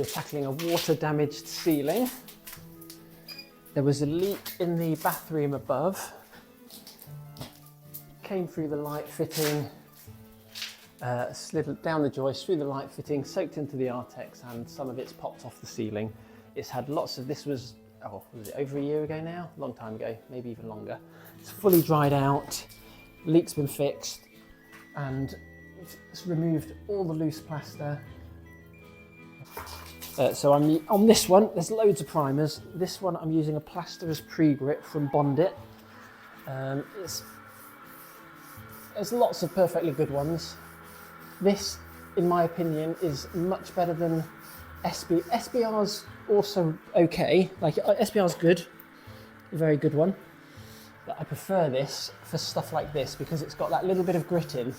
we're tackling a water damaged ceiling. There was a leak in the bathroom above. Came through the light fitting, slid down the joist through the light fitting, soaked into the Artex, and some of it's popped off the ceiling. It's had lots of, this was it over a year ago now? A long time ago, maybe even longer. It's fully dried out, leak's been fixed, and it's removed all the loose plaster. So I'm on this one, there's loads of primers. This one I'm using a Plaster as pre-grit from Bondit. There's lots of perfectly good ones. This, in my opinion, is much better than SB. SBR's also okay, like SBR's good, a very good one. But I prefer this for stuff like this because it's got that little bit of grit in.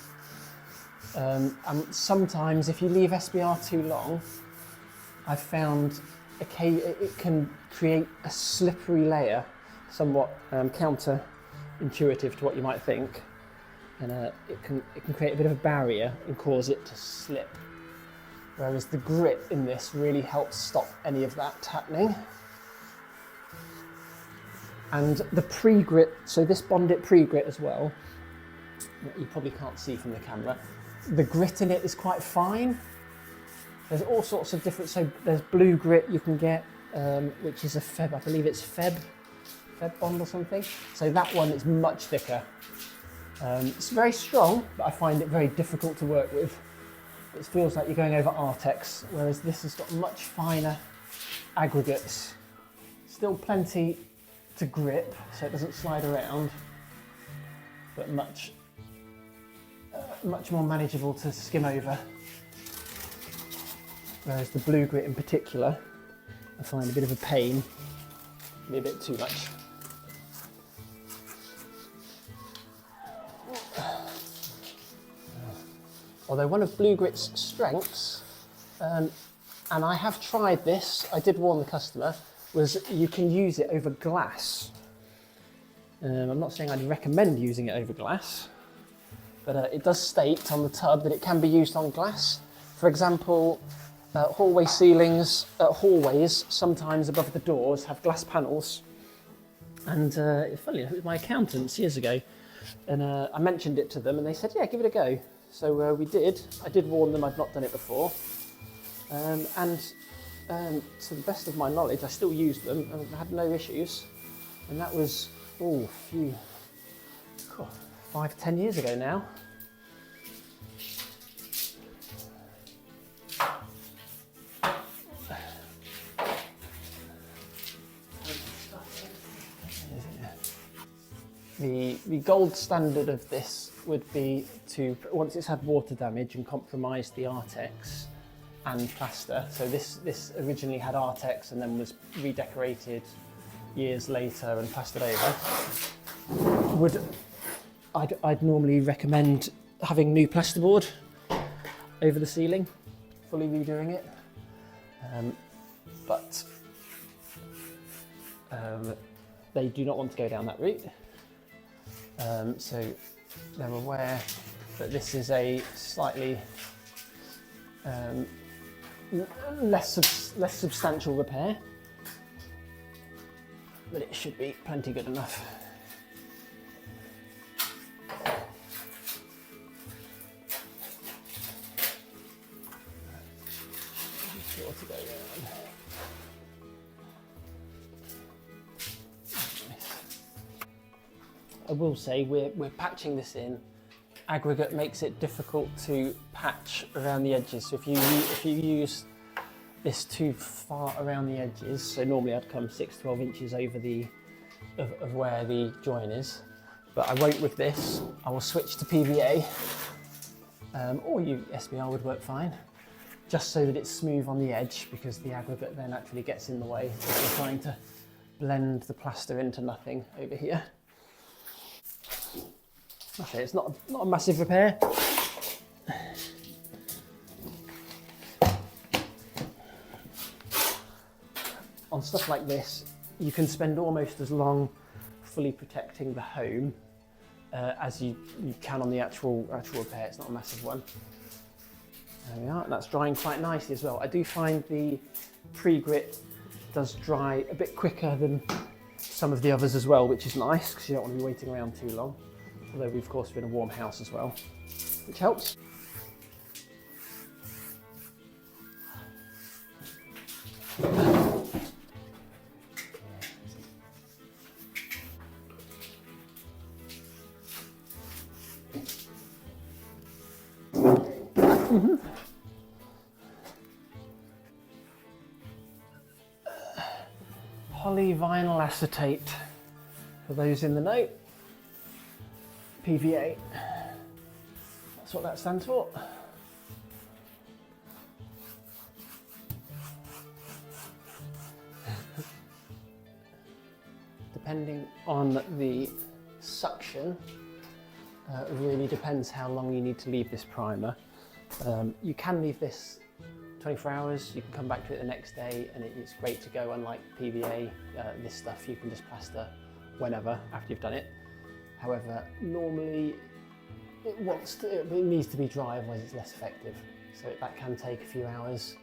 And sometimes if you leave SBR too long, I've found it can create a slippery layer, somewhat counter-intuitive to what you might think, and it can create a bit of a barrier and cause it to slip. Whereas the grit in this really helps stop any of that happening. And the pre-grit, so this Bondit pre-grit as well, you probably can't see from the camera, the grit in it is quite fine. There's all sorts of different, so there's blue grit you can get, which is a Feb, I believe it's Feb Bond or something. So that one is much thicker. It's very strong, but I find it very difficult to work with. It feels like you're going over Artex, whereas this has got much finer aggregates. Still plenty to grip, so it doesn't slide around, but much more manageable to skim over. Whereas the blue grit in particular, I find a bit of a pain, maybe a bit too much. Although one of blue grit's strengths, and I have tried this, I did warn the customer, was you can use it over glass. I'm not saying I'd recommend using it over glass, but it does state on the tub that it can be used on glass. For example, hallway ceilings, hallways, sometimes above the doors, have glass panels. And funny enough, it was my accountants years ago, and I mentioned it to them, and they said, yeah, give it a go. So we did. I did warn them I'd not done it before. And to the best of my knowledge, I still used them and had no issues. And that was, 5-10 years ago now. The gold standard of this would be to, once it's had water damage and compromised the Artex and plaster, so this originally had Artex and then was redecorated years later and plastered over, I'd normally recommend having new plasterboard over the ceiling, fully redoing it, but they do not want to go down that route. So they're aware that this is a slightly less substantial repair, but it should be plenty good enough. Sure to go around. I will say we're patching this in. Aggregate makes it difficult to patch around the edges. So if you use this too far around the edges, so normally I'd come 6-12 inches over of where the join is, but I won't with this. I will switch to PVA, or SBR would work fine, just so that it's smooth on the edge, because the aggregate then actually gets in the way if you're trying to blend the plaster into nothing over here. Okay, it's not a massive repair. On stuff like this, you can spend almost as long fully protecting the home as you can on the actual repair. It's not a massive one. There we are, that's drying quite nicely as well. I do find the pre-grit does dry a bit quicker than some of the others as well, which is nice because you don't want to be waiting around too long. Although we've of course been in a warm house as well, which helps. Polyvinyl acetate, for those in the know, PVA, that's what that stands for. Depending on the suction, it really depends how long you need to leave this primer. You can leave this 24 hours, you can come back to it the next day and it's great to go. Unlike PVA, this stuff you can just plaster whenever after you've done it. However, normally it needs to be dry, otherwise it's less effective. So that can take a few hours.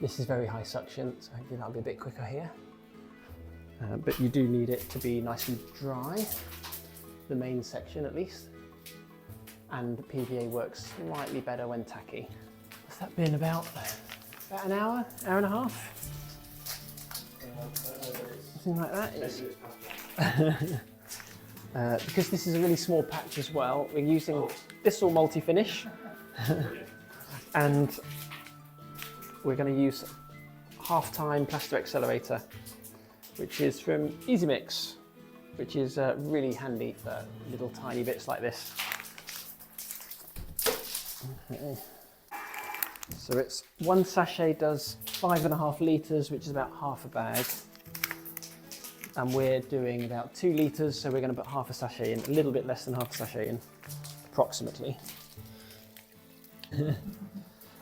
This is very high suction, so hopefully that'll be a bit quicker here. But you do need it to be nice and dry, the main section at least. And the PVA works slightly better when tacky. What's that been, about an hour, hour and a half? Something like that. Because this is a really small patch as well, we're using Bissell multi-finish. And we're going to use half-time plaster accelerator, which is from Easy Mix, which is really handy for little tiny bits like this. Okay. So it's one sachet does 5.5 litres, which is about half a bag. And we're doing about 2 litres, so we're going to put half a sachet in, a little bit less than half a sachet in, approximately.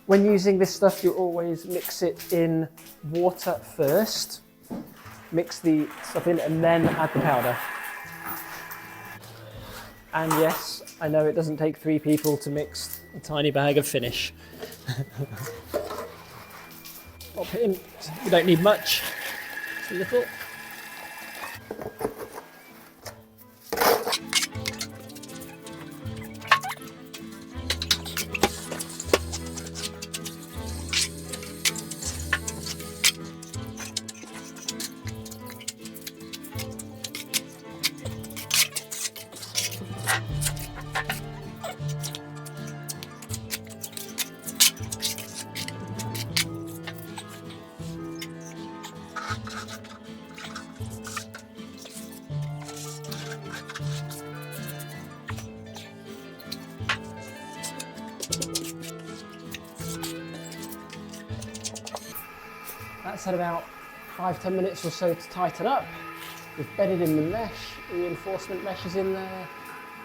When using this stuff, you always mix it in water first. Mix the stuff in and then add the powder. And yes, I know it doesn't take 3 people to mix a tiny bag of finish. Pop it in, you don't need much, just a little. That's had about 5–10 minutes or so to tighten up. We've bedded in the mesh, reinforcement mesh is in there,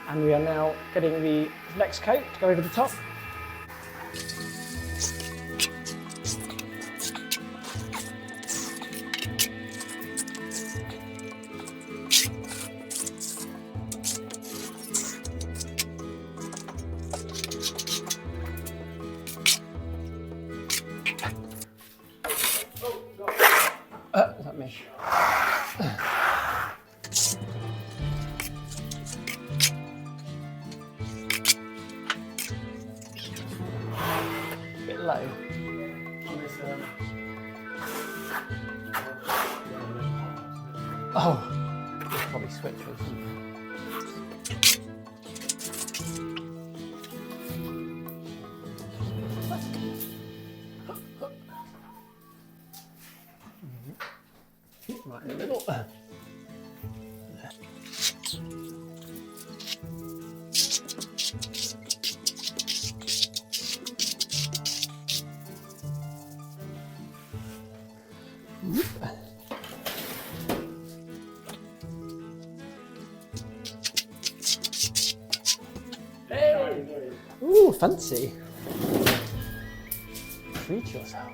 and we are now getting the next coat to go over the top. Is that me? A bit low. Oh, probably switch or something. Right in the middle. Hey! Ooh, fancy. Treat yourself.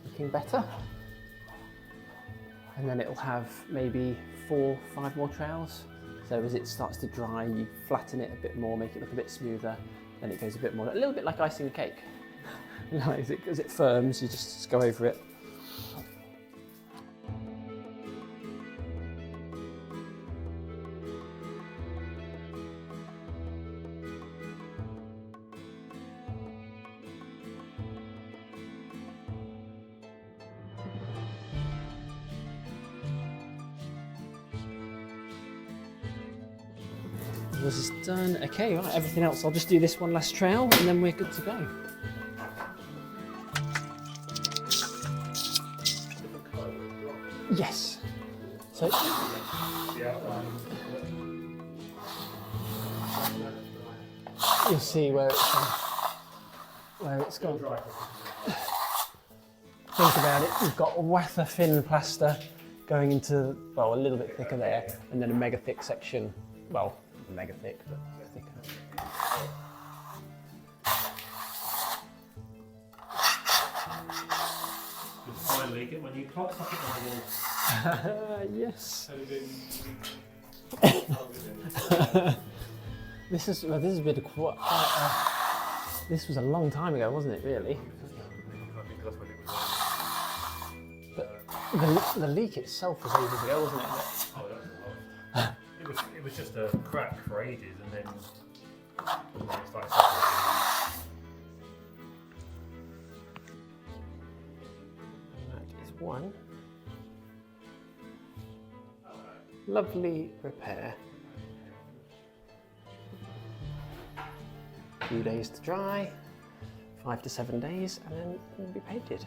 Looking better. And then it'll have maybe 4, 5 more trails. So as it starts to dry, you flatten it a bit more, make it look a bit smoother, then it goes a bit more, a little bit like icing a cake. As it firms, you just go over it. This is done. Okay, right, everything else, I'll just do this one last trail and then we're good to go. Yes. So you'll see where it's gone. Think about it, we've got a wafer thin plaster going into, well, a little bit thicker there, and then a mega thick section, well, mega thick, but thicker. Finally, get my new clock socket on the wall. Yes. This has been quite. This was a long time ago, wasn't it? Really. But the leak itself was ages ago, wasn't it? Oh, that was a lot. It was just a crack for ages, and then it started separating. That is one lovely repair. A few days to dry, 5 to 7 days, and then it'll be painted.